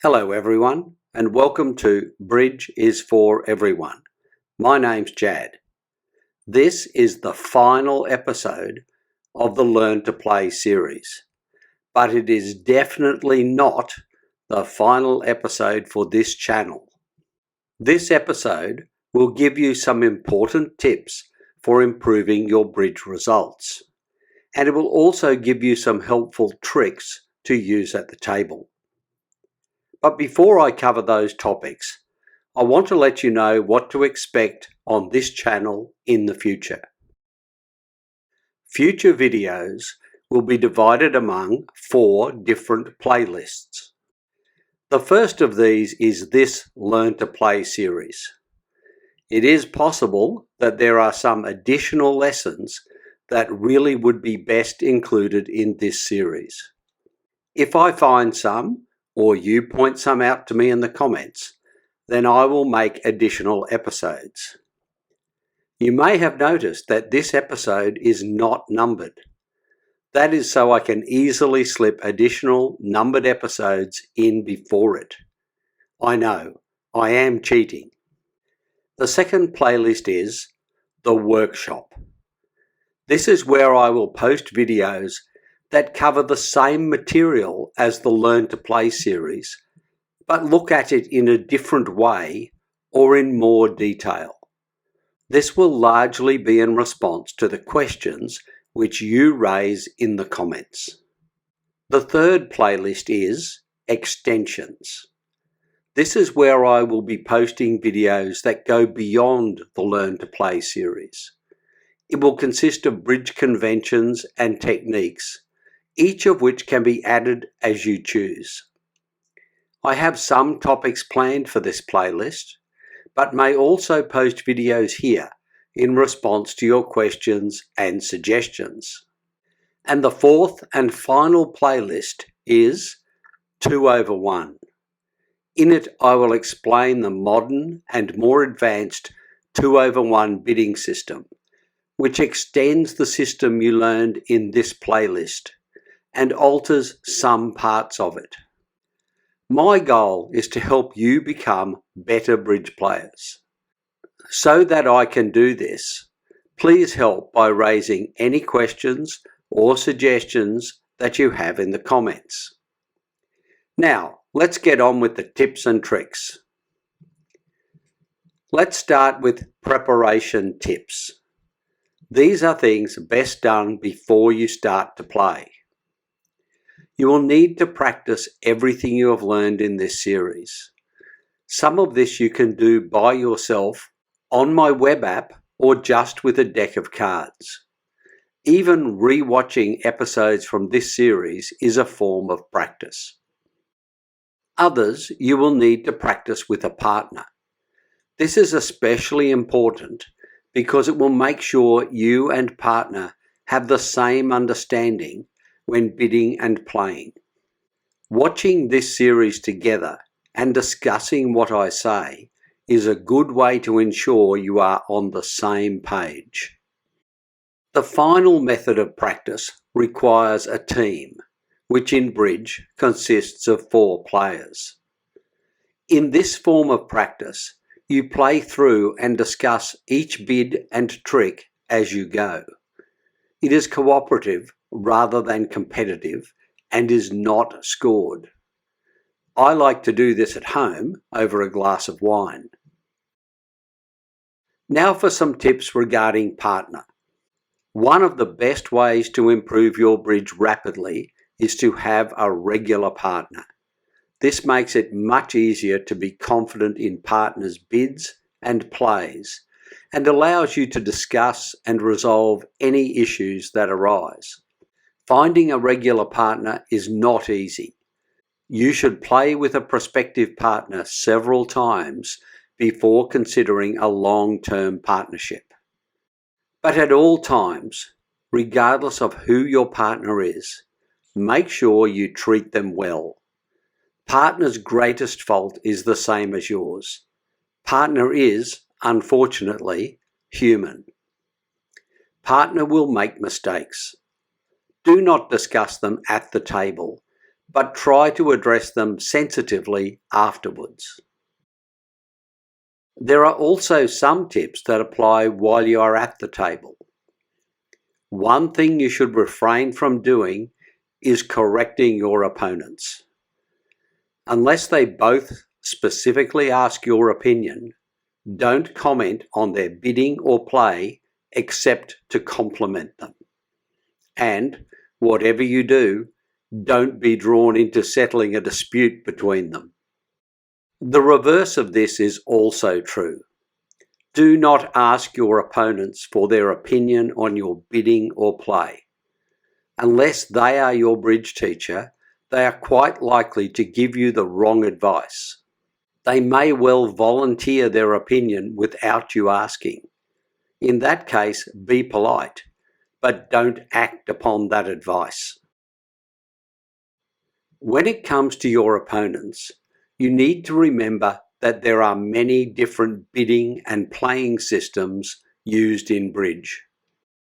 Hello everyone, and welcome to Bridge is for Everyone. My name's Jad. This is the final episode of the Learn to Play series, but it is definitely not the final episode for this channel. This episode will give you some important tips for improving your bridge results, and it will also give you some helpful tricks to use at the table. But before I cover those topics, I want to let you know what to expect on this channel in the future. Future videos will be divided among 4 different playlists. The first of these is this Learn to Play series. It is possible that there are some additional lessons that really would be best included in this series. If I find some, or you point some out to me in the comments, then I will make additional episodes. You may have noticed that this episode is not numbered. That is so I can easily slip additional numbered episodes in before it. I know, I am cheating. The second playlist is the workshop. This is where I will post videos that cover the same material as the Learn to Play series, but look at it in a different way or in more detail. This will largely be in response to the questions which you raise in the comments. The third playlist is extensions. This is where I will be posting videos that go beyond the Learn to Play series. It will consist of bridge conventions and techniques, each of which can be added as you choose. I have some topics planned for this playlist, but may also post videos here in response to your questions and suggestions. And the fourth and final playlist is 2/1. In it, I will explain the modern and more advanced 2/1 bidding system, which extends the system you learned in this playlist and alters some parts of it. My goal is to help you become better bridge players. So that I can do this, please help by raising any questions or suggestions that you have in the comments. Now, let's get on with the tips and tricks. Let's start with preparation tips. These are things best done before you start to play. You will need to practice everything you have learned in this series. Some of this you can do by yourself on my web app or just with a deck of cards. Even re-watching episodes from this series is a form of practice. Others you will need to practice with a partner. This is especially important because it will make sure you and partner have the same understanding when bidding and playing. Watching this series together and discussing what I say is a good way to ensure you are on the same page. The final method of practice requires a team, which in bridge consists of 4 players. In this form of practice, you play through and discuss each bid and trick as you go. It is cooperative rather than competitive and is not scored. I like to do this at home over a glass of wine. Now for some tips regarding partner. One of the best ways to improve your bridge rapidly is to have a regular partner. This makes it much easier to be confident in partners' bids and plays and allows you to discuss and resolve any issues that arise. Finding a regular partner is not easy. You should play with a prospective partner several times before considering a long-term partnership. But at all times, regardless of who your partner is, make sure you treat them well. Partner's greatest fault is the same as yours. Partner is, unfortunately, human. Partner will make mistakes. Do not discuss them at the table. but try to address them sensitively afterwards. There are also some tips that apply while you are at the table. One thing you should refrain from doing is correcting your opponents. Unless they both specifically ask your opinion, don't comment on their bidding or play except to compliment them. And whatever you do, don't be drawn into settling a dispute between them. The reverse of this is also true. Do not ask your opponents for their opinion on your bidding or play. Unless they are your bridge teacher, they are quite likely to give you the wrong advice. They may well volunteer their opinion without you asking. In that case, be polite, but don't act upon that advice. When it comes to your opponents, you need to remember that there are many different bidding and playing systems used in bridge.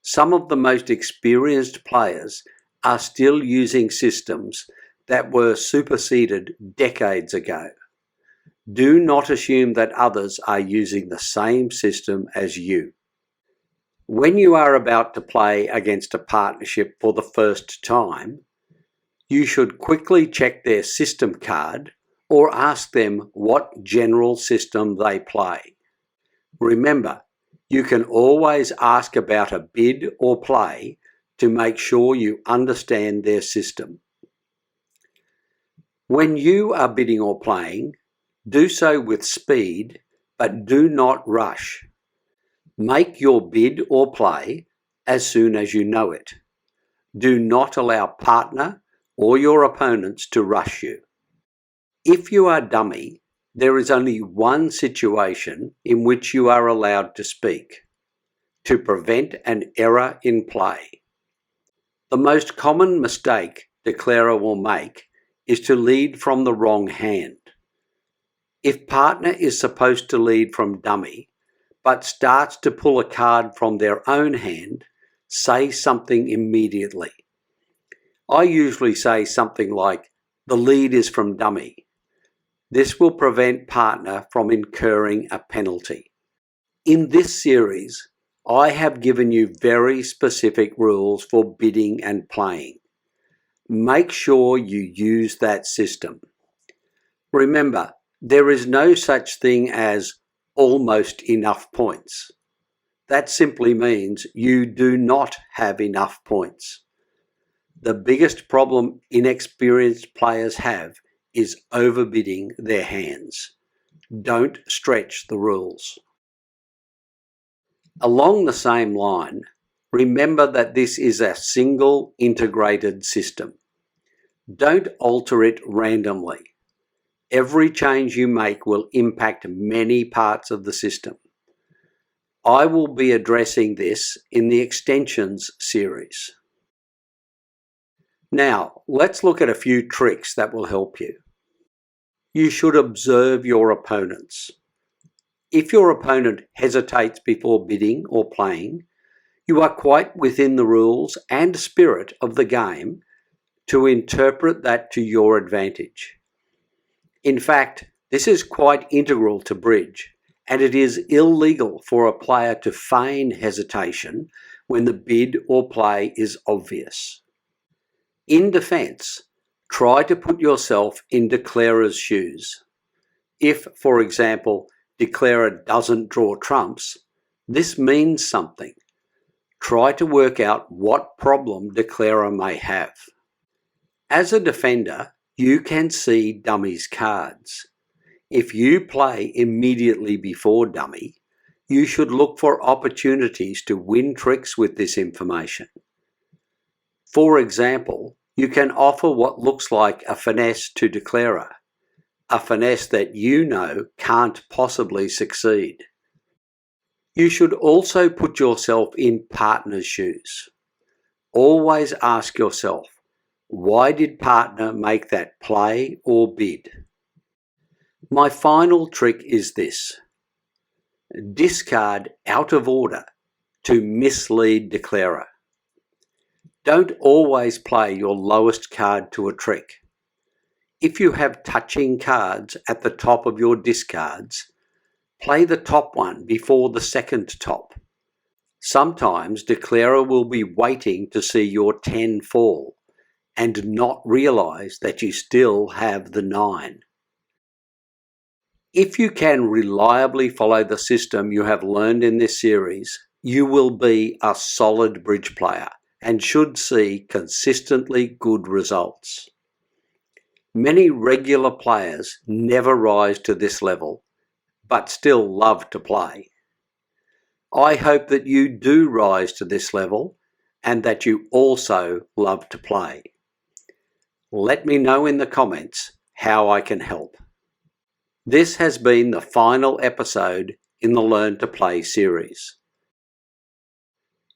Some of the most experienced players are still using systems that were superseded decades ago. Do not assume that others are using the same system as you. When you are about to play against a partnership for the first time, you should quickly check their system card or ask them what general system they play. Remember, you can always ask about a bid or play to make sure you understand their system. When you are bidding or playing, do so with speed, but do not rush. Make your bid or play as soon as you know it. Do not allow partner or your opponents to rush you. If you are dummy, there is only one situation in which you are allowed to speak: to prevent an error in play. The most common mistake declarer will make is to lead from the wrong hand. If partner is supposed to lead from dummy, but starts to pull a card from their own hand, say something immediately. I usually say something like, "The lead is from dummy." This will prevent partner from incurring a penalty. In this series, I have given you very specific rules for bidding and playing. Make sure you use that system. Remember, there is no such thing as almost enough points. That simply means you do not have enough points. The biggest problem inexperienced players have is overbidding their hands. Don't stretch the rules. Along the same line, remember that this is a single integrated system. Don't alter it randomly. Every change you make will impact many parts of the system. I will be addressing this in the Extensions series. Now, let's look at a few tricks that will help you. You should observe your opponents. If your opponent hesitates before bidding or playing, you are quite within the rules and spirit of the game to interpret that to your advantage. In fact, this is quite integral to bridge, and it is illegal for a player to feign hesitation when the bid or play is obvious. In defence, try to put yourself in declarer's shoes. If, for example, declarer doesn't draw trumps, this means something. Try to work out what problem declarer may have. As a defender, you can see dummy's cards. If you play immediately before dummy, you should look for opportunities to win tricks with this information. For example, you can offer what looks like a finesse to declarer, a finesse that you know can't possibly succeed. You should also put yourself in partner's shoes. Always ask yourself, why did partner make that play or bid? My final trick is this: discard out of order to mislead declarer. Don't always play your lowest card to a trick. If you have touching cards at the top of your discards, play the top one before the second top. Sometimes declarer will be waiting to see your 10 fall and not realise that you still have the 9. If you can reliably follow the system you have learned in this series, you will be a solid bridge player and should see consistently good results. Many regular players never rise to this level, but still love to play. I hope that you do rise to this level and that you also love to play. Let me know in the comments how I can help. This has been the final episode in the Learn to Play series.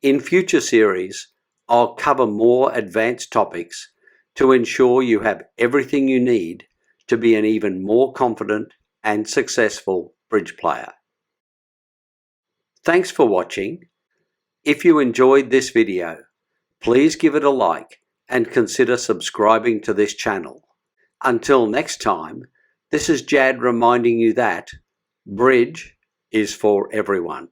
In future series, I'll cover more advanced topics to ensure you have everything you need to be an even more confident and successful bridge player. Thanks for watching. If you enjoyed this video, please give it a like and consider subscribing to this channel. Until next time, this is Jad reminding you that bridge is for everyone.